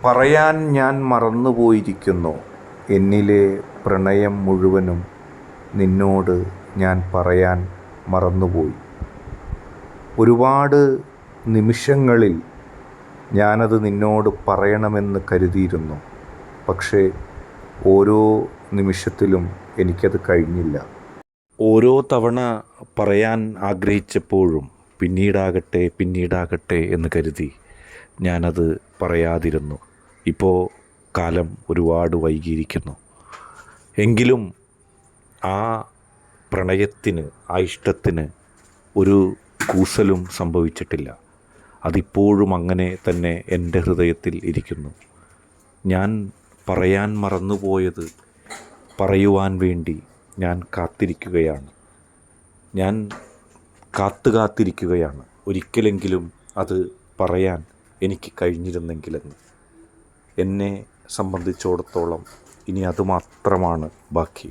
പറയാൻ ഞാൻ മറന്നുപോയിരിക്കുന്നു. എന്നിലെ പ്രണയം മുഴുവനും നിന്നോട് ഞാൻ പറയാൻ മറന്നുപോയി. ഒരുപാട് നിമിഷങ്ങളിൽ ഞാനത് നിന്നോട് പറയണമെന്ന് കരുതിയിരുന്നു. പക്ഷേ ഓരോ നിമിഷത്തിലും എനിക്കത് കഴിഞ്ഞില്ല. ഓരോ തവണ പറയാൻ ആഗ്രഹിച്ചപ്പോഴും പിന്നീടാകട്ടെ എന്ന് കരുതി ഞാനത് പറയാതിരുന്നു. ഇപ്പോൾ കാലം ഒരുപാട് വൈകിയിരിക്കുന്നു. എങ്കിലും ആ പ്രണയത്തിന്, ആ ഇഷ്ടത്തിന് ഒരു കൂസലും സംഭവിച്ചിട്ടില്ല. അതിപ്പോഴും അങ്ങനെ തന്നെ എൻ്റെ ഹൃദയത്തിൽ ഇരിക്കുന്നു. ഞാൻ പറയാൻ മറന്നുപോയത് പറയുവാൻ വേണ്ടി ഞാൻ കാത്തിരിക്കുകയാണ്. ഞാൻ കാത്തിരിക്കുകയാണ്, ഒരിക്കലെങ്കിലും അത് പറയാൻ എനിക്ക് കഴിഞ്ഞിരുന്നെങ്കിലെന്ന്. എന്നെ സംബന്ധിച്ചിടത്തോളം ഇനി അതുമാത്രമാണ് ബാക്കി.